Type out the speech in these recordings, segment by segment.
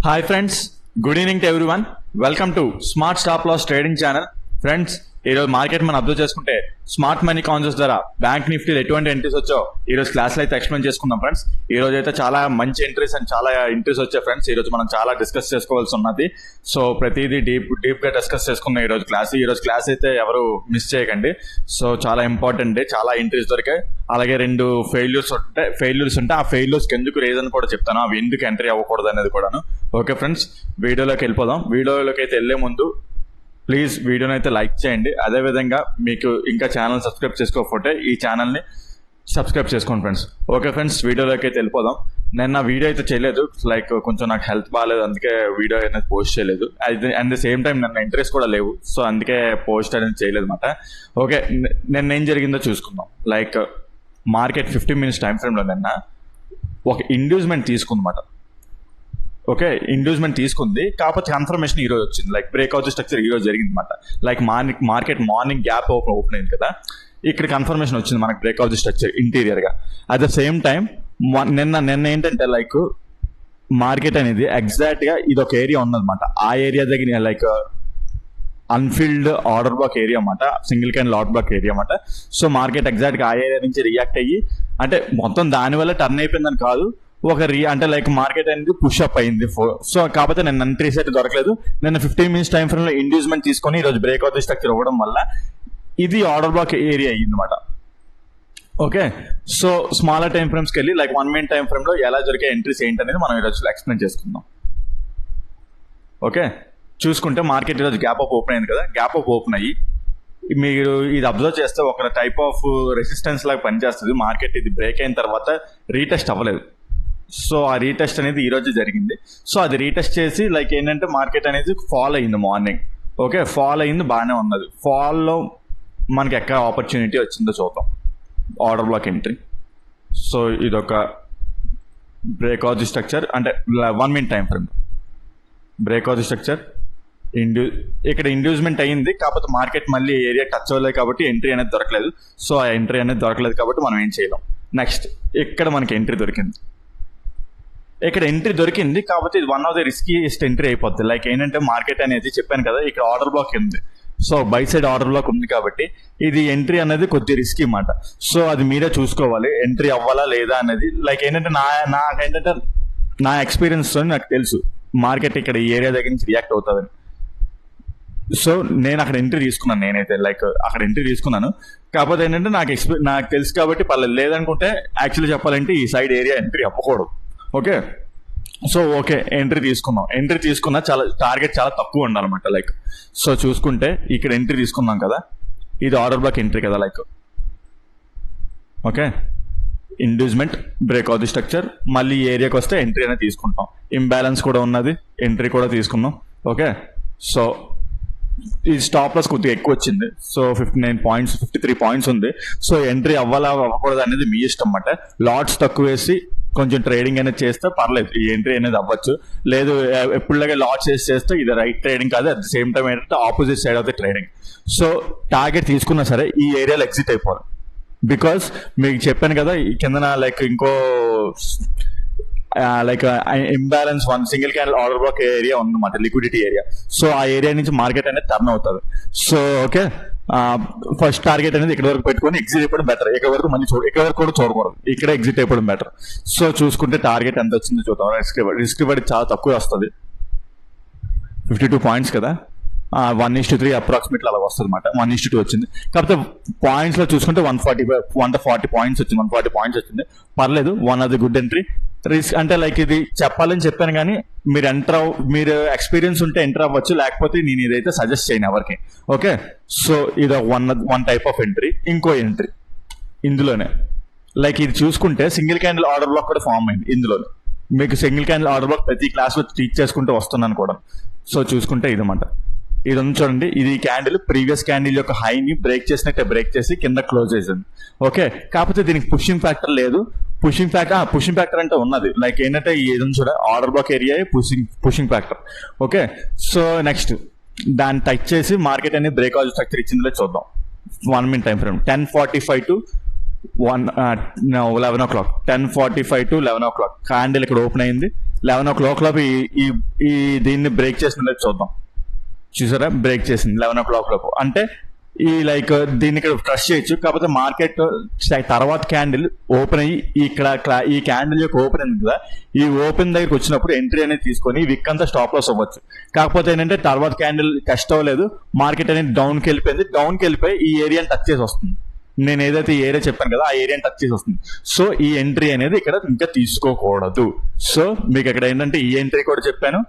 Hi friends, good evening to everyone. Welcome to Smart Stop Loss Trading Channel. Friends, ఈ రోజు market మనం observe చేసుకుంటే smart money concepts ద్వారా bank నిఫ్టీలో ఎటువంటి ఎంట్రీస్ వచ్చో ఈ రోజు క్లాస్లో అయితే ఎక్స్ప్లెయిన్ చేసుకుందాం ఫ్రెండ్స్. ఈ రోజు అయితే చాలా మంచి ఎంట్రీస్ అండ్ చాలా ఎంట్రీస్ వచ్చాయి ఫ్రెండ్స్. ఈ రోజు మనం చాలా డిస్కస్ చేసుకోవాల్సి ఉన్నది. సో ప్రతిదీ డీప్ గా డిస్కస్ చేసుకున్నాం ఈ రోజు క్లాస్. ఈ రోజు క్లాస్ అయితే ఎవరు మిస్ చేయకండి. సో చాలా ఇంపార్టెంట్, చాలా ఎంట్రీస్ దొరికాయి. అలాగే రెండు ఫెయిల్యూర్స్ ఉంటే ఆ ఫెయిల్యూర్స్కి ఎందుకు రీజన్ కూడా చెప్తాను, అవి ఎందుకు ఎంట్రీ అవ్వకూడదు అనేది కూడాను. ఓకే ఫ్రెండ్స్, వీడియోలోకి వెళ్ళిపోదాం. వీడియోలోకి అయితే వెళ్లే ముందు ప్లీజ్ వీడియోని అయితే లైక్ చేయండి. అదేవిధంగా మీకు ఇంకా ఛానల్ సబ్స్క్రైబ్ చేసుకోకపోతే ఈ ఛానల్ని సబ్స్క్రైబ్ చేసుకోండి ఫ్రెండ్స్. ఓకే ఫ్రెండ్స్, వీడియోలోకి అయితే వెళ్ళిపోదాం. నేను నా వీడియో అయితే చేయలేదు, లైక్ కొంచెం నాకు హెల్త్ బాగాలేదు, అందుకే వీడియో అనేది పోస్ట్ చేయలేదు. అట్ ద సేమ్ టైం నన్ను ఇంట్రెస్ట్ కూడా లేవు, సో అందుకే పోస్ట్ అనేది చేయలేదు అనమాట. ఓకే, నిన్న ఏం జరిగిందో చూసుకుందాం. లైక్ మార్కెట్ 15 minutes టైం ఫ్రేమ్లో నిన్న ఒక ఇండ్యూస్మెంట్ తీసుకుందన్నమాట. ఓకే, ఇండ్యూస్మెంట్ తీసుకుంది, కాకపోతే కన్ఫర్మేషన్ ఈ రోజు వచ్చింది. లైక్ బ్రేక్అవుట్ స్ట్రక్చర్ ఈ రోజు జరిగింది అనమాట. Like market morning gap open అయింది కదా, ఇక్కడ కన్ఫర్మేషన్ వచ్చింది మనకి బ్రేక్అవుట్ స్ట్రక్చర్ ఇంటీరియర్ గా. అట్ ద సేమ్ టైం నిన్న ఏంటంటే లైక్ మార్కెట్ అనేది ఎగ్జాక్ట్ గా ఇది ఒక ఏరియా ఉన్నదన్నమాట. ఆ ఏరియా దగ్గర like unfilled order block area అన్నమాట, single candle order block area అన్నమాట. సో మార్కెట్ ఎగ్జాక్ట్ గా ఆ ఏరియా నుంచి రియాక్ట్ అయ్యి, అంటే మొత్తం దానివల్ల టర్న్ అయిపోయిందని కాదు, ఒక అంటే లైక్ మార్కెట్ అనేది పుష్ అప్ అయింది. సో కాకపోతే నేను ఎంట్రీస్ అయితే దొరకలేదు. నిన్న 15 minutes టైం ఫ్రేమ్ లో ఇండ్యూస్మెంట్ తీసుకొని ఈ రోజు బ్రేక్అవుట్ స్ట్రక్చర్ ఇవ్వడం వల్ల ఇది ఆర్డర్ బ్లాక్ ఏరియా అయ్యింది అనమాట. ఓకే, సో స్మాలర్ టైం ఫ్రేమ్స్కి వెళ్ళి లైక్ 1 minute టైం ఫ్రేమ్ లో ఎలా దొరికే ఎంట్రీస్ ఏంటనేది మనం ఈరోజు ఎక్స్ప్లెయిన్ చేసుకుందాం. ఓకే, చూసుకుంటే మార్కెట్ ఈరోజు గ్యాప్ అప్ ఓపెన్ అయింది కదా. గ్యాప్ అప్ ఓపెన్ అయ్యి మీరు ఇది అబ్జర్వ్ చేస్తే ఒక టైప్ ఆఫ్ రెసిస్టెన్స్ లాగా పనిచేస్తుంది. మార్కెట్ ఇది బ్రేక్ అయిన తర్వాత రీటెస్ట్ అవ్వలేదు. సో ఆ రీటెస్ట్ అనేది ఈ రోజు జరిగింది. సో అది రీటెస్ట్ చేసి లైక్ ఏంటంటే మార్కెట్ అనేది ఫాల్ అయింది మార్నింగ్. ఓకే, ఫాల్ అయింది, బాగానే ఉన్నది. ఫాల్లో మనకి ఎక్కడ ఆపర్చునిటీ వచ్చిందో చూద్దాం. Order black entry. సో ఇదొక బ్రేక్అవుట్ స్ట్రక్చర్, అంటే 1 minute time frame breakout structure. ఇక్కడ ఇండ్యూస్మెంట్ అయ్యింది, కాకపోతే మార్కెట్ మళ్ళీ ఏరియా టచ్ అవ్వలేదు కాబట్టి ఎంట్రీ అనేది దొరకలేదు. సో ఆ ఎంట్రీ అనేది దొరకలేదు కాబట్టి మనం ఏం చేయలేం. నెక్స్ట్ ఇక్కడ మనకి ఎంట్రీ దొరికింది. ఇక్కడ ఎంట్రీ దొరికింది, కాకపోతే ఇది వన్ ఆఫ్ ది రిస్కీయెస్ట్ ఎంట్రీ అయిపోద్ది. లైక్ ఏంటంటే మార్కెట్ అనేది చెప్పాను కదా, ఇక్కడ ఆర్డర్ బ్లాక్ ఉంది. So by side order black ఉంది కాబట్టి ఇది ఎంట్రీ అనేది కొద్ది రిస్కీ అన్నమాట. సో అది మీరే చూసుకోవాలి, ఎంట్రీ అవ్వాలా లేదా అనేది. లైక్ ఏంటంటే నాకేంటంటే నా ఎక్స్పీరియన్స్ నాకు తెలుసు మార్కెట్ ఇక్కడ ఈ ఏరియా దగ్గర నుంచి రియాక్ట్ అవుతుందని. సో నేను అక్కడ ఎంట్రీ తీసుకున్నాను, నేనైతే లైక్ అక్కడ ఎంట్రీ తీసుకున్నాను. కాకపోతే ఏంటంటే నాకు తెలుసు కాబట్టి పర్లేదు. లేదనుకుంటే యాక్చువల్లీ చెప్పాలంటే ఈ సైడ్ ఏరియా ఎంట్రీ అవ్వకూడదు. ఓకే, సో ఓకే ఎంట్రీ తీసుకున్నా చాలా టార్గెట్ చాలా తక్కువ ఉండాలన్నమాట. లైక్ సో చూసుకుంటే ఇక్కడ ఎంట్రీ తీసుకున్నాం కదా, ఇది ఆర్డర్ బ్లాక్ ఎంట్రీ కదా. Like okay, inducement breakout structure, మళ్ళీ ఈ ఏరియాకి వస్తే ఎంట్రీ అనేది తీసుకుంటాం. ఇంబ్యాలెన్స్ కూడా ఉన్నది, ఎంట్రీ కూడా తీసుకున్నాం. ఓకే, సో ఈ స్టాప్ లాస్ కొద్దిగా ఎక్కువ వచ్చింది. సో 59 points 53 points ఉంది. సో ఎంట్రీ అవ్వాలా అవ్వకూడదు అనేది మీ ఇష్టం అన్నమాట. లాట్స్ తక్కువ వేసి కొంచెం ట్రేడింగ్ అనేది చేస్తే పర్లేదు, ఈ ఎంట్రీ అనేది అవ్వచ్చు. లేదు ఎప్పుడులాగే లాట్స్ వేసి చేస్తే ఇది రైట్ ట్రేడింగ్ కాదు. అట్ ద సేమ్ టైం ఏంటంటే opposite side of the trading. So target తీసుకున్నా సరే ఈ ఏరియాలో ఎగ్జిట్ అయిపోవాలి. బికాస్ మీకు చెప్పాను కదా, ఈ కిందన లైక్ ఇంకో like imbalance single candle order block area ఉందన్నమాట, లిక్విడిటీ ఏరియా. సో ఆ ఏరియా నుంచి మార్కెట్ అనేది టర్న్ అవుతుంది. సో ఓకే, ఫస్ట్ టార్గెట్ అనేది ఇక్కడ వరకు పెట్టుకొని ఎగ్జిట్ అయిపోవడం బెటర్. ఇక్కడ వరకు కూడా చూడకూడదు, ఇక్కడ ఎగ్జిట్ అయిపోవడం బెటర్. సో చూసుకుంటే టార్గెట్ ఎంత వచ్చిందో చూద్దాం. రిస్క్ రివార్డ్ చాలా తక్కువ వస్తుంది, 52 points కదా. 1:3 అప్రాక్సిమేట్లీ అలా వస్తుంది అనమాట. 1:2 వచ్చింది. కాకపోతే పాయింట్స్ లో చూసుకుంటే 140 points వచ్చింది, 140 points వచ్చింది. పర్లేదు, one of the good entry. Risk అంటే లైక్ ఇది చెప్పాలని చెప్పాను కానీ మీరు ఎక్స్పీరియన్స్ ఉంటే ఎంటర్ అవ్వచ్చు, లేకపోతే నేను ఇదైతే సజెస్ట్ చేయను ఎవరికి. ఓకే, సో ఇది వన్ టైప్ ఆఫ్ ఎంట్రీ. ఇంకో ఎంట్రీ ఇందులోనే లైక్ ఇది చూసుకుంటే సింగిల్ క్యాండిల్ ఆర్డర్ బ్లాక్ కూడా ఫామ్ అయింది ఇందులోనే. మీకు సింగిల్ క్యాండిల్ ఆర్డర్ బ్లాక్ ప్రతి క్లాస్లో టీచ్ చేసుకుంటూ వస్తున్నాను కూడా. సో చూసుకుంటే ఇదన్నమాట, ఇది ఉంది చూడండి. ఇది క్యాండిల్ ప్రీవియస్ క్యాండిల్ యొక్క హైని బ్రేక్ చేసి కింద క్లోజ్ చేసింది. ఓకే, కాకపోతే దీనికి పుషింగ్ ఫ్యాక్టర్ లేదు. పుషింగ్ ఫ్యాక్టర్ అంటే ఉన్నది. లైక్ ఏంటంటే ఇది చూడ order block area pushing factor. Okay, so next దాన్ని టచ్ చేసి మార్కెట్ అనేది బ్రేక్అవుట్ స్ట్రక్చర్ ఇచ్చిందిలే చూద్దాం. 1 minute time frame 10:45 to 11 o'clock, 10:45 to 11 o'clock candle ఇక్కడ ఓపెన్ అయింది. 11 o'clock లోపు ఈ దీన్ని బ్రేక్ చేసిన చూద్దాం. చూసారా, బ్రేక్ చేసింది 11 o'clock లోపు. అంటే ఈ లైక్ దీన్ని ఇక్కడ ట్రస్ట్ చేయొచ్చు. కాకపోతే మార్కెట్ తర్వాత క్యాండిల్ ఓపెన్ అయ్యి ఇక్కడ ఈ క్యాండిల్ యొక్క ఓపెన్ అయింది కదా, ఈ ఓపెన్ దగ్గరికి వచ్చినప్పుడు ఎంట్రీ అనేది తీసుకొని విక్ అంతా స్టాప్ లాస్ అవ్వచ్చు. కాకపోతే ఏంటంటే తర్వాత క్యాండిల్ టెస్ట్ అవ్వలేదు, మార్కెట్ అనేది డౌన్కి వెళ్ళిపోయింది. డౌన్కి వెళ్ళిపోయి ఈ ఏరియాని టచ్ చేసి వస్తుంది. నేను ఏదైతే ఈ ఏరియా చెప్పాను కదా, ఆ ఏరియాని టచ్ చేసి వస్తుంది. సో ఈ ఎంట్రీ అనేది ఇక్కడ ఇంకా తీసుకోకూడదు. సో మీకు ఇక్కడ ఏంటంటే ఈ ఎంట్రీ కూడా చెప్పాను.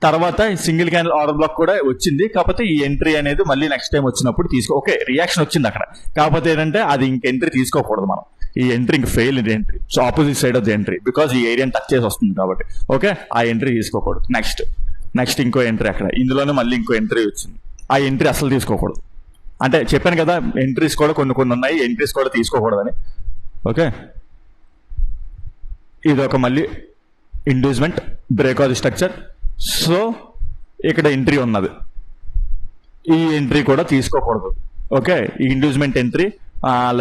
తర్వాత సింగిల్ క్యాండిల్ ఆర్డర్ బ్లాక్ కూడా వచ్చింది. కాకపోతే ఈ ఎంట్రీ అనేది మళ్ళీ నెక్స్ట్ టైం వచ్చినప్పుడు ఓకే రియాక్షన్ వచ్చింది అక్కడ. కాకపోతే ఏంటంటే అది ఇంక ఎంట్రీ తీసుకోకూడదు మనం. ఈ ఎంట్రీ ఇంక fail entry. So opposite side of the entry, because ఈ ఏరియాని టచ్ చేసి వస్తుంది కాబట్టి. ఓకే, ఆ ఎంట్రీ తీసుకోకూడదు. నెక్స్ట్ ఇంకో ఎంట్రీ అక్కడ, ఇందులోనే మళ్ళీ ఇంకో ఎంట్రీ వచ్చింది. ఆ ఎంట్రీ అసలు తీసుకోకూడదు. అంటే చెప్పాను కదా, ఎంట్రీస్ కూడా కొన్ని ఉన్నాయి, ఎంట్రీస్ కూడా తీసుకోకూడదని. ఓకే, ఇది ఒక మళ్ళీ inducement break of the structure. So ఇక్కడ ఎంట్రీ ఉన్నది, ఈ ఎంట్రీ కూడా తీసుకోకూడదు. ఓకే, ఈ ఇండ్యూస్మెంట్ ఎంట్రీ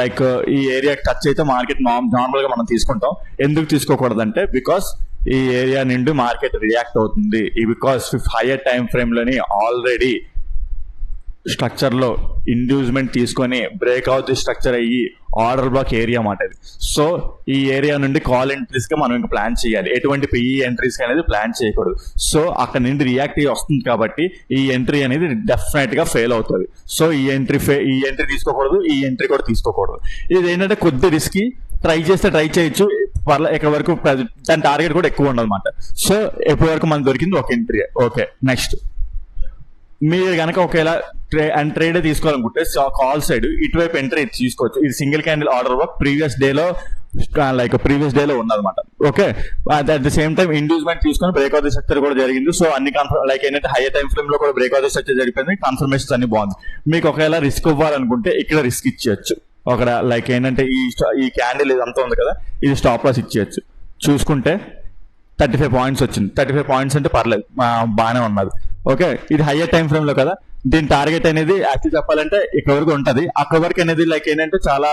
లైక్ ఈ ఏరియా టచ్ అయితే మార్కెట్ నార్మల్ గా మనం తీసుకుంటాం. ఎందుకు తీసుకోకూడదు అంటే బికాస్ ఈ ఏరియా నుండి మార్కెట్ రియాక్ట్ అవుతుంది. బికాస్ హైయర్ టైం ఫ్రేమ్ లోని ఆల్రెడీ స్ట్రక్చర్ లో ఇండ్యూస్మెంట్ తీసుకొని బ్రేక్ అవుట్ ది స్ట్రక్చర్ అయ్యి ఆర్డర్ బ్లాక్ ఏరియా మాట ఇది. సో ఈ ఏరియా నుండి కాల్ ఎంట్రీస్ గా మనం ఇంకా ప్లాన్ చేయాలి. ఎటువంటి పిఈ ఎంట్రీస్ అనేది ప్లాన్ చేయకూడదు. సో అక్కడ నుండి రియాక్ట్ అయ్యి వస్తుంది కాబట్టి ఈ ఎంట్రీ అనేది డెఫినెట్ గా ఫెయిల్ అవుతుంది. సో ఈ ఎంట్రీ తీసుకోకూడదు, ఈ ఎంట్రీ కూడా తీసుకోకూడదు. ఇది ఏంటంటే కొద్ది రిస్కీ. ట్రై చేస్తే ట్రై చేయొచ్చు, ఇక్కడ వరకు దాని టార్గెట్ కూడా ఎక్కువ ఉండదు అనమాట. సో ఎప్పటి వరకు మనకు దొరికింది ఒక ఎంట్రీ. ఓకే, నెక్స్ట్ మీరు కనుక ఒకవేళ ట్రేడ్ తీసుకోవాలనుకుంటే కాల్ సైడ్ ఇటువైపు ఎంట్రీ తీసుకోవచ్చు. ఇది single candle order work previous డేలో ఉన్నదన్నమాట. Okay, at the same time inducement తీసుకొని బ్రేక్ ఆఫ్ ది స్ట్రక్చర్ కూడా జరిగింది. సో అన్ని లైక్ ఏంటంటే హైయర్ టైం ఫ్రేమ్ లో కూడా బ్రేక్ ఆఫ్ ది స్ట్రక్చర్ జరిగిపోయింది. కన్ఫర్మేషన్స్ అన్ని బాగుంది. మీకు ఒకవేళ రిస్క్ ఇవ్వాలనుకుంటే ఇక్కడ రిస్క్ ఇచ్చేయచ్చు. ఒక లైక్ ఏంటంటే ఈ క్యాండిల్ ఇదంతా ఉంది కదా, ఇది స్టాప్ లాస్ ఇచ్చేయచ్చు. చూసుకుంటే 35 పాయింట్స్ వచ్చింది. 35 పాయింట్స్ అంటే పర్లేదు, బాగానే ఉన్నది. ఓకే, ఇది హైయర్ టైం ఫ్రేమ్ లో కదా, దీని టార్గెట్ అనేది యాక్చువల్ చెప్పాలంటే ఇక్కడ వరకు ఉంటది. అక్కడ వరకు అనేది లైక్ ఏంటంటే చాలా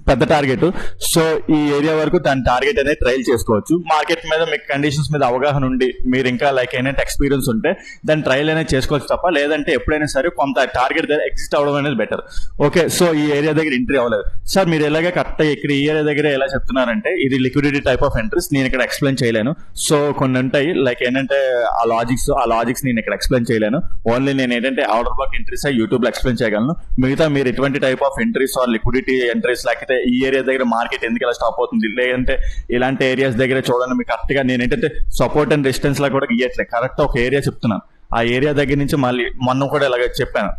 పెద్ద టార్గెట్. సో ఈ ఏరియా వరకు దాని టార్గెట్ అనేది ట్రైల్ చేసుకోవచ్చు. మార్కెట్ మీద మీకు కండిషన్స్ మీద అవగాహన ఉండి మీరు ఇంకా లైక్ ఏంటంటే ఎక్స్పీరియన్స్ ఉంటే దాని ట్రైల్ అనేది చేసుకోవచ్చు తప్ప, లేదంటే ఎప్పుడైనా సరే కొంత టార్గెట్ దగ్గర ఎగ్జిస్ట్ అవడం అనేది బెటర్. ఓకే, సో ఈ ఏరియా దగ్గర ఎంట్రీ అవ్వలేదు సార్, మీరు ఎలాగే కరెక్ట్ ఇక్కడ ఈ ఏరియా దగ్గర ఎలా చెప్తున్నారంటే ఇది లిక్విడిటీ టైప్ ఆఫ్ ఎంట్రీస్, నేను ఇక్కడ ఎక్స్ప్లెయిన్ చేయలేను. సో కొన్ని ఉంటాయి లైక్ ఏంటంటే ఆ లాజిక్స్ నేను ఇక్కడ ఎక్స్ప్లెయిన్ చేయలేను. ఓన్లీ నేను ఏంటంటే ఆర్డర్ బ్లాక్ ఎంట్రీస్ యూట్యూబ్ లో ఎక్స్ప్లెయిన్ చేయగలను. మిగతా మీరు ఎటువంటి type of entries or liquidity entries లేకపోతే ఈ ఏరియా దగ్గర మార్కెట్ ఎందుకు ఎలా స్టాప్ అవుతుంది, లేదంటే ఇలాంటి ఏరియాస్ దగ్గర చూడండి మీకు కరెక్ట్ గా నేను ఏంటంటే సపోర్ట్ అండ్ రెసిస్టెన్స్ లా కూడా గీయట్లేదు. కరెక్ట్ ఒక ఏరియా చెప్తున్నాను, ఆ ఏరియా దగ్గర నుంచి మళ్ళీ మొన్న కూడా ఇలాగ చెప్పాను.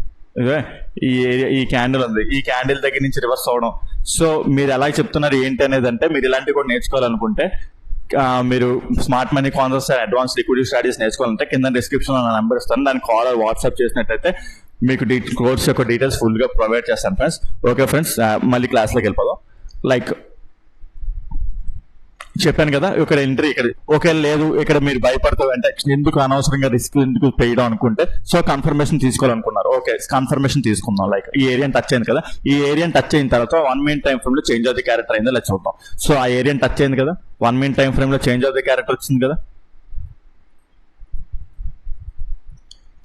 ఈ ఏరియా ఈ క్యాండిల్ ఉంది, ఈ క్యాండిల్ దగ్గర నుంచి రివర్స్ అవడం. సో మీరు ఎలా చెప్తున్నారు ఏంటి అనేది అంటే మీరు ఇలాంటివి కూడా నేర్చుకోవాలనుకుంటే మీరు smart money concepts and advance liquidity strategies నేర్చుకోవాలంటే కింద డిస్క్రిప్షన్ లో నా నెంబర్ ఇస్తాను, దానికి కాల్ వాట్సాప్ చేసినట్టయితే మీకు కోర్స్ యొక్క డీటెయిల్స్ ఫుల్ గా ప్రొవైడ్ చేస్తాను ఫ్రెండ్స్. ఓకే ఫ్రెండ్స్, మళ్ళీ క్లాస్ లోకి వెళ్ళిపోదాం. లైక్ చెప్పాను కదా, ఇక్కడ ఎంట్రీ ఇక్కడ ఓకే లేదు, ఇక్కడ మీరు భయపడతావు అంటే ఎందుకు అనవసరంగా రిస్క్ ఎందుకు చేయడం అనుకుంటే సో కన్ఫర్మేషన్ తీసుకోవాలనుకున్నారు. ఓకే, కన్ఫర్మేషన్ తీసుకుందాం. లైక్ ఈ ఏరియాని టచ్ అయింది కదా, ఈ ఏరియాని టచ్ అయిన తర్వాత 1 minute టైం ఫ్రేమ్ లో చేంజ్ ఆఫ్ ది క్యారెక్టర్ అయిందో ఇలా చూద్దాం. సో ఆ ఏరియాని టచ్ అయింది కదా, 1 minute టైం ఫ్రేమ్ లో చేంజ్ ఆఫ్ ది క్యారెక్టర్ వచ్చింది కదా,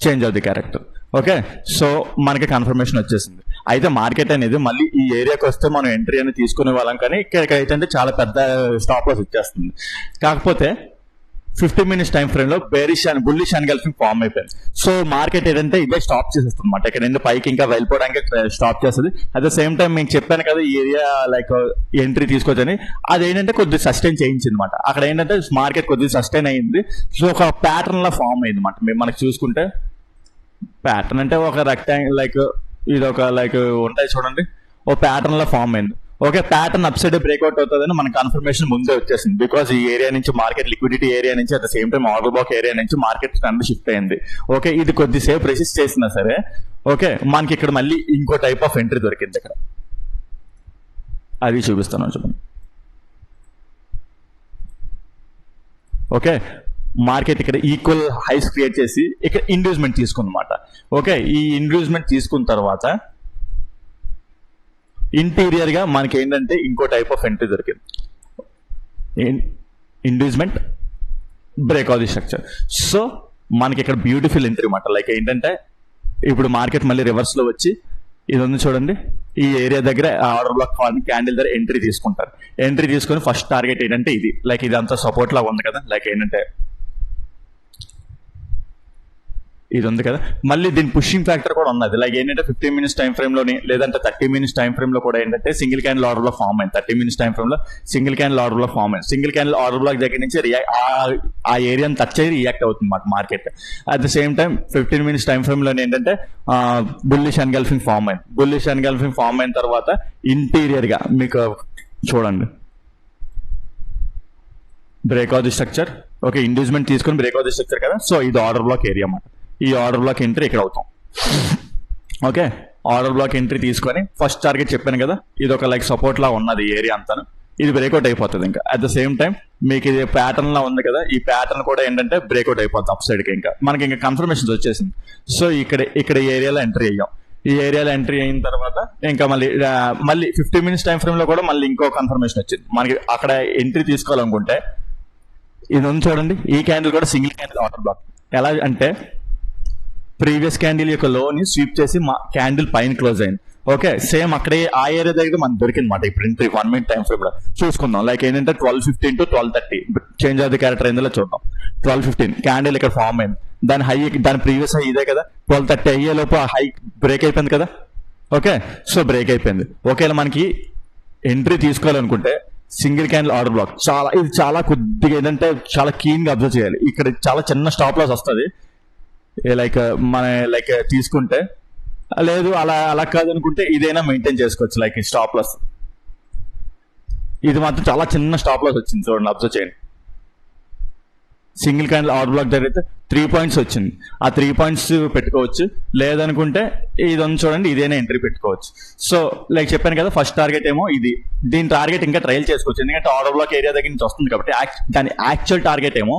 change of the character. Okay, so మనకి కన్ఫర్మేషన్ వచ్చేసింది. అయితే మార్కెట్ అనేది మళ్ళీ ఈ ఏరియాకి వస్తే మనం ఎంట్రీ అనేది తీసుకునే వాళ్ళం, కానీ ఇక్కడికైతే చాలా పెద్ద స్టాప్ లాస్ వచ్చేస్తుంది. కాకపోతే 15 minutes టైం ఫ్రేమ్ లో బుల్లిష్ అండ్ గల్ఫింగ్ ఫామ్ అయిపోయింది. సో మార్కెట్ ఏంటంటే ఇదే స్టాప్ చేసేస్తుంది అనమాట. ఇక్కడ నుండి పైకి ఇంకా వెళ్ళిపోవడానికి స్టాప్ చేస్తుంది. అట్ ద సేమ్ టైం మీకు చెప్పాను కదా ఈ ఏరియా లైక్ ఎంట్రీ తీసుకోవచ్చని, అది ఏంటంటే కొద్దిగా సస్టైన్ చేయించింది అనమాట. అక్కడ ఏంటంటే మార్కెట్ కొద్దిగా సస్టైన్ అయింది. సో ఒక ప్యాటర్న్ లా ఫామ్ అయింది అనమాట. మేము మనకి చూసుకుంటే ప్యాటర్న్ అంటే ఒక రెక్టాంగిల్ లైక్ ఇది ఒక లైక్ ఉంటాయి చూడండి, ఓ ప్యాటర్న్ లో ఫామ్ అయింది. Okay, pattern up side breakout అవుతుందని మన కన్ఫర్మేషన్ ముందే వచ్చేసింది. బికాస్ ఈ ఏరియా నుంచి మార్కెట్ లిక్విడిటీ ఏరియా నుంచి at the same time order block area నుంచి మార్కెట్ ట్రెండ్ షిఫ్ట్ అయింది. ఓకే, ఇది కొద్దిసేపు రెసిస్ట్ చేసినా సరే ఓకే మనకి ఇక్కడ మళ్ళీ ఇంకో టైప్ ఆఫ్ ఎంట్రీ దొరికింది. ఇక్కడ అది చూపిస్తాను చూడండి. ఓకే, మార్కెట్ ఇక్కడ ఈక్వల్ హైస్ క్రియేట్ చేసి ఇక్కడ ఇండ్యూస్మెంట్ తీసుకుందన్నమాట. ఓకే, ఈ ఇండ్యూస్మెంట్ తీసుకున్న తర్వాత ఇంటీరియర్ గా మనకి ఏంటంటే ఇంకో టైప్ ఆఫ్ ఎంట్రీ దొరికింది, ఇండ్యూస్మెంట్ బ్రేక్అవుట్ స్ట్రక్చర్. సో మనకి ఇక్కడ బ్యూటిఫుల్ ఎంట్రీ అన్నమాట. లైక్ ఏంటంటే ఇప్పుడు మార్కెట్ మళ్ళీ రివర్స్ లో వచ్చి ఇది ఉంది చూడండి, ఈ ఏరియా దగ్గర ఆర్డర్ బ్లాక్ క్యాండిల్ దగ్గర ఎంట్రీ తీసుకుంటారు. ఎంట్రీ తీసుకొని ఫస్ట్ టార్గెట్ ఏంటంటే ఇది, లైక్ ఇది అంతా సపోర్ట్ లాగా ఉంది కదా, లైక్ ఏంటంటే ఇది ఉంది కదా, మళ్ళీ దీని పుషింగ్ ఫ్యాక్టర్ కూడా ఉన్నది. లైక్ ఏంటంటే 15 minutes టైం ఫ్రేమ్ లోని లేదంటే 30 minutes టైం ఫ్రేమ్ లో కూడా ఏంటంటే single candle order block form అయింది. 30 minutes టైం ఫ్రేమ్ లో single candle order block form అయింది. సింగిల్ క్యాండిల్ ఆర్డర్ బ్లాక్ దగ్గర నుంచి ఆ ఏరియాని టచ్ అయ్యి రియాక్ట్ అవుతుంది మార్కెట్. At the same time 15 minutes time frame లో ఏంటంటే బుల్లిష్ ఎన్గల్ఫింగ్ ఫామ్ అయింది. బుల్లిష్ ఎన్గల్ఫింగ్ ఫామ్ అయిన తర్వాత ఇంటీరియర్ గా మీకు చూడండి బ్రేక్అవుట్ స్ట్రక్చర్. ఓకే, ఇండ్యూస్మెంట్ తీసుకొని బ్రేక్అవుట్ స్ట్రక్చర్ కదా. సో ఇది ఆర్డర్ బ్లాక్ ఏరియా అన్నమాట. ఈ ఆర్డర్ బ్లాక్ ఎంట్రీ ఇక్కడ అవుతాం. ఓకే, ఆర్డర్ బ్లాక్ ఎంట్రీ తీసుకొని ఫస్ట్ టార్గెట్ చెప్పాను కదా, ఇది ఒక లైక్ సపోర్ట్ లా ఉన్నది ఏరియా అంతా, ఇది బ్రేక్అవుట్ అయిపోతుంది. ఇంకా అట్ ద సేమ్ టైం మీకు ఇది ప్యాటర్న్ లా ఉంది కదా, ఈ ప్యాటర్న్ కూడా ఏంటంటే బ్రేక్అవుట్ అయిపోతుంది అప్ సైడ్ కి. ఇంకా మనకి ఇంకా కన్ఫర్మేషన్స్ వచ్చేసింది. సో ఇక్కడ ఈ ఏరియాలో ఎంట్రీ అయ్యాం. ఈ ఏరియాలో ఎంట్రీ అయిన తర్వాత ఇంకా మళ్ళీ 15 minutes టైం ఫ్రేమ్ లో కూడా మళ్ళీ ఇంకో కన్ఫర్మేషన్ వచ్చింది మనకి. అక్కడ ఎంట్రీ తీసుకోవాలనుకుంటే ఇది ఉంది చూడండి, ఈ క్యాండిల్ కూడా సింగిల్ క్యాండిల్ ఆర్డర్ బ్లాక్. ఎలా అంటే ప్రీవియస్ క్యాండిల్ యొక్క లోని స్వీప్ చేసి క్యాండిల్ పైన క్లోజ్ అయింది. ఓకే, సేమ్ అక్కడే ఆ ఏరియా దగ్గర మనకు దొరికింది మాట. ఇప్పుడు ఎంట్రీ 1 minute టైం ఫ్రేమ్ లో చూసుకుందాం. లైక్ ఏంటంటే 12:15 to 12:30 change of the character అయిందో చూద్దాం. 12:15 క్యాండిల్ ఇక్కడ ఫామ్ అయింది. దాని ప్రీవియస్ హై ఇదే కదా, 12:30 అయ్యే లోపు ఆ హై బ్రేక్ అయిపోయింది కదా. ఓకే, సో బ్రేక్ అయిపోయింది. ఒకవేళ మనకి ఎంట్రీ తీసుకోవాలనుకుంటే సింగిల్ క్యాండిల్ ఆర్డర్ బ్లాక్ ఇది చాలా కొద్దిగా ఏంటంటే చాలా కీన్ గా అబ్జర్వ్ చేయాలి. ఇక్కడ చాలా చిన్న స్టాప్ లాస్ వస్తుంది లైక్ తీసుకుంటే, లేదు అలా కాదనుకుంటే ఇదైనా మెయింటైన్ చేసుకోవచ్చు. లైక్ స్టాప్ లాస్ ఇది మాత్రం చాలా చిన్న స్టాప్ లాస్ వచ్చింది చూడండి, అబ్జర్వ్ చేయండి. సింగిల్ క్యాండిల్ ఆర్డర్ బ్లాక్ దగ్గర అయితే 3 points వచ్చింది. ఆ 3 points పెట్టుకోవచ్చు, లేదనుకుంటే ఇది ఉంది చూడండి, ఇదేనా ఎంట్రీ పెట్టుకోవచ్చు. సో లైక్ చెప్పాను కదా, ఫస్ట్ టార్గెట్ ఏమో ఇది, దీని టార్గెట్ ఇంకా ట్రయల్ చేసుకోవచ్చు ఎందుకంటే ఆర్డర్ బ్లాక్ ఏరియా దగ్గర నుంచి వస్తుంది కాబట్టి. దాని యాక్చువల్ టార్గెట్ ఏమో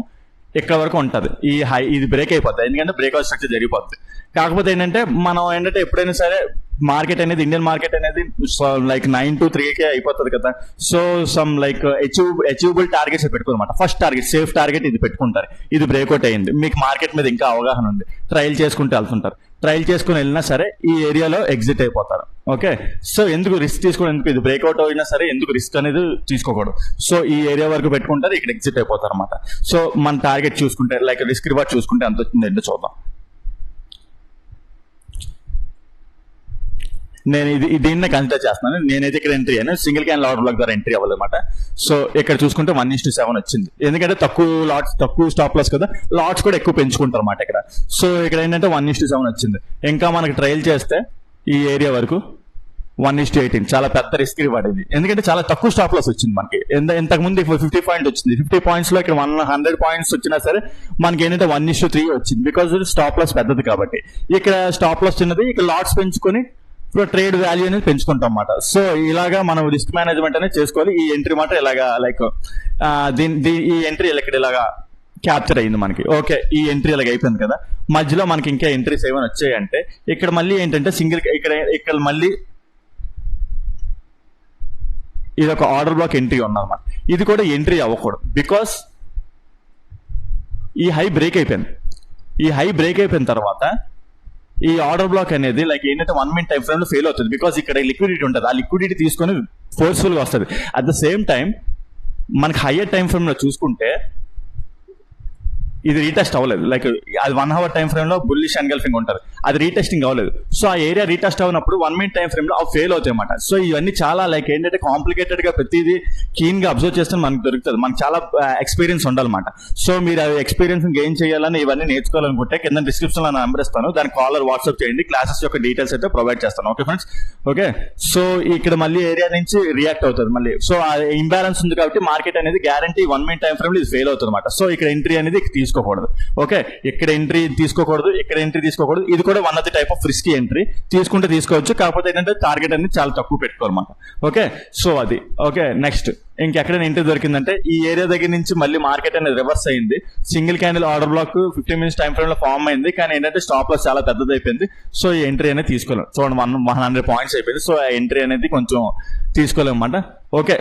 ఇక్కడ వరకు ఉంటుంది. ఈ హై ఇది బ్రేక్ అయిపోతుంది ఎందుకంటే బ్రేక్అవుట్ స్ట్రక్చర్ జరిగిపోతుంది. కాకపోతే ఏంటంటే మనం ఏంటంటే ఎప్పుడైనా సరే మార్కెట్ అనేది, ఇండియన్ మార్కెట్ అనేది లైక్ 9 to 3 అయిపోతుంది కదా. So some like achievable targets పెట్టుకోనమాట. ఫస్ట్ టార్గెట్ సేఫ్ టార్గెట్ ఇది పెట్టుకుంటారు. ఇది బ్రేక్అవుట్ అయ్యింది, మీకు మార్కెట్ మీద ఇంకా అవగాహన ఉంది, ట్రయల్ చేసుకుంటూ వెళ్తుంటారు. ట్రయల్ చేసుకుని వెళ్ళినా సరే ఈ ఏరియాలో ఎగ్జిట్ అయిపోతారు. ఓకే, సో ఎందుకు రిస్క్ తీసుకోవడం, ఎందుకు ఇది బ్రేక్అవుట్ అయినా సరే ఎందుకు రిస్క్ అనేది తీసుకోకూడదు. సో ఈ ఏరియా వరకు పెట్టుకుంటారు, ఇక్కడ ఎగ్జిట్ అయిపోతారు అనమాట. సో మన టార్గెట్ చూసుకుంటే లైక్ రిస్క్ రివార్డ్ చూసుకుంటే ఎంత వచ్చింది ఏంటో చూద్దాం. నేను దీన్ని కన్సిడర్ చేస్తున్నాను. నేనైతే ఇక్కడ ఎంట్రీ అయ్యాను, సింగిల్ క్యాండిల్ ఆర్డర్ బ్లాక్ ద్వారా ఎంట్రీ అవ్వాలన్నమాట. సో ఇక్కడ చూసుకుంటే 1:7 వచ్చింది ఎందుకంటే తక్కువ స్టాప్ లాస్ కదా, లాట్స్ కూడా ఎక్కువ పెంచుకుంటారు అన్నమాట ఇక్కడ. సో ఇక్కడ ఏంటంటే 1:7 వచ్చింది. ఇంకా మనకి ట్రయల్ చేస్తే ఈ ఏరియా వరకు 1:18 చాలా పెద్ద రిస్క్ రివార్డ్ ఇది ఎందుకంటే చాలా తక్కువ స్టాప్ లాస్ వచ్చింది మనకి. ఇంతకు ముందు 50 points వచ్చింది, 50 points లో ఇక్కడ 100 points వచ్చినా సరే మనకి ఏంటంటే 1:3 వచ్చింది బికాజ్ స్టాప్ లాస్ పెద్దది కాబట్టి. ఇక్కడ స్టాప్ లాస్ చిన్నది, ఇక్కడ లాట్స్ పెంచుకొని ట్రేడ్ వాల్యూ అనేది పెంచుకుంటాం అన్నమాట. సో ఇలాగా మనం రిస్క్ మేనేజ్మెంట్ అనేది చేసుకోవాలి. ఈ ఎంట్రీ మాట ఇలాగా లైక్ ఈ ఎంట్రీ ఇక్కడ ఇలాగా క్యాప్చర్ అయింది మనకి. ఓకే, ఈ ఎంట్రీ ఇలాగ అయిపోయింది కదా. మధ్యలో మనకి ఇంకా ఎంట్రీస్ ఏమైనా వచ్చాయంటే ఇక్కడ మళ్ళీ ఏంటంటే సింగిల్ ఇక్కడ మళ్ళీ ఇది ఒక ఆర్డర్ బ్లాక్ ఎంట్రీ ఉన్నదన్నమాట. ఇది కూడా ఎంట్రీ అవ్వకూడదు బికాస్ ఈ హై బ్రేక్ అయిపోయింది. ఈ హై బ్రేక్ అయిపోయిన తర్వాత ఈ ఆర్డర్ బ్లాక్ అనేది లైక్ ఏంటంటే 1 minute టైం ఫ్రేమ్ లో ఫెయిల్ అవుతుంది బికాస్ ఇక్కడ లిక్విడిటీ ఉంటుంది. ఆ లిక్విడిటీ తీసుకొని ఫోర్స్ఫుల్ గా వస్తుంది. అట్ ద సేమ్ టైం మనకి హయ్యర్ టైం ఫ్రేమ్ లో చూసుకుంటే ఇది రీటెస్ట్ అవ్వలేదు. లైక్ అది 1 hour టైం ఫ్రేమ్ లో బుల్లిష్ ఎన్గల్ఫింగ్ ఉంటుంది, అది రీటెస్టింగ్ అవ్వలేదు. సో ఆ ఏరియా రీటెస్ట్ అవునప్పుడు 1 minute టైం ఫ్రేమ్ లో అవి ఫెయిల్ అవుతాయి అన్నమాట. సో ఇవన్నీ చాలా లైక్ ఏంటంటే కాంప్లికేటెడ్ గా ప్రతిదీ కీన్ గా అబ్జర్వ్ చేస్తే మనకు దొరుకుతుంది. మనకు చాలా ఎక్స్పీరియన్స్ ఉండాలన్నమాట. సో మీరు ఆ ఎక్స్పీరియన్స్ గెయిన్ చేయాలని ఇవన్నీ నేర్చుకోవాలనుకుంటే కింద డిస్క్రిప్షన్ లో నా నెంబర్ ఇస్తాను, దాని కాలర్ వాట్సాప్ చేయండి, క్లాసెస్ యొక్క డీటెయిల్స్ అయితే ప్రొవైడ్ చేస్తాను. Okay friends. ఓకే, సో ఇక్కడ మళ్ళీ ఏరియా నుంచి రియాక్ట్ అవుతుంది మళ్ళీ. సో ఆ ఇంబ్యాలెన్స్ ఉంది కాబట్టి మార్కెట్ అనేది గ్యారంటీ 1 minute టైం ఫ్రేమ్ లో ఇది ఫెయిల్ అవుతుంది అనమాట. సో ఇక్కడ ఎంట్రీ అనేది తీసుకోకూడదు. ఓకే, ఇక్కడ ఎంట్రీ తీసుకోకూడదు, ఇక్కడ ఎంట్రీ తీసుకోకూడదు. ఇది కూడా one of the type of risky entry. తీసుకుంటే తీసుకోవచ్చు, కాకపోతే ఏంటంటే టార్గెట్ అనేది చాలా తక్కువ పెట్టుకోవాలన్నమాట. ఓకే, సో అది ఓకే. నెక్స్ట్ ఇంకెక్కడైనా ఎంట్రీ దొరికిందంటే ఈ ఏరియా దగ్గర నుంచి మళ్ళీ మార్కెట్ అనేది రివర్స్ అయింది. Single candle order black 15 minutes time frame లో ఫార్మ్ అయింది, కానీ ఏంటంటే స్టాప్ లాస్ చాలా పెద్దది అయిపోయింది. సో ఈ ఎంట్రీ అనేది తీసుకోలేం. చూడండి 100 పాయింట్స్ అయిపోయింది. సో ఆ ఎంట్రీ అనేది కొంచెం తీసుకోలేమన్నమాట. ఓకే,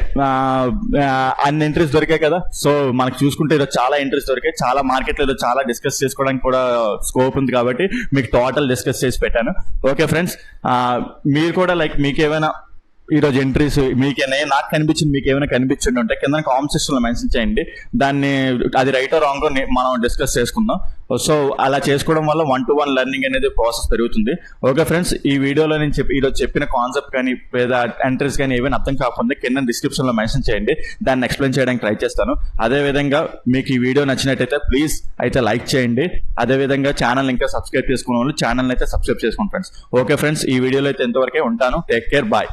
అన్ని ఎంట్రీస్ దొరికాయి కదా. సో మనకు చూసుకుంటే ఈరోజు చాలా ఎంట్రీస్ దొరికాయి. చాలా మార్కెట్ లో చాలా డిస్కస్ చేసుకోవడానికి కూడా స్కోప్ ఉంది కాబట్టి మీకు టోటల్ డిస్కస్ చేసి పెట్టాను. ఓకే ఫ్రెండ్స్, మీరు కూడా లైక్ మీకు ఏమైనా ఈరోజు ఎంట్రీస్ నాకు కనిపించింది, మీకు ఏమైనా కనిపించింది ఉంటే కింద కామెంట్ సెక్షన్ లో మెన్షన్ చేయండి. దాన్ని అది రైట్ ఆర్ రాంగ్ మనం డిస్కస్ చేసుకుందాం. సో అలా చేసుకోవడం వల్ల 1-to-1 లెర్నింగ్ అనేది ప్రాసెస్ పెరుగుతుంది. ఓకే ఫ్రెండ్స్, ఈ వీడియోలో నేను ఈరోజు చెప్పిన కాన్సెప్ట్ కానీ లేదా ఎంట్రీస్ కానీ ఏమైనా అర్థం కాకుండా కింద డిస్క్రిప్షన్ లో మెన్షన్ చేయండి. దాన్ని ఎక్స్ప్లెయిన్ చేయడానికి ట్రై చేస్తాను. అదేవిధంగా మీకు ఈ వీడియో నచ్చినట్టయితే ప్లీజ్ అయితే లైక్ చేయండి. అదేవిధంగా ఛానల్ ఇంకా సబ్స్క్రైబ్ చేసుకున్న వాళ్ళు ఛానల్ అయితే సబ్స్క్రైబ్ చేసుకోండి ఫ్రెండ్స్. ఓకే ఫ్రెండ్స్, ఈ వీడియోలో అయితే ఎంతవరకే ఉంటాను. Take care, bye.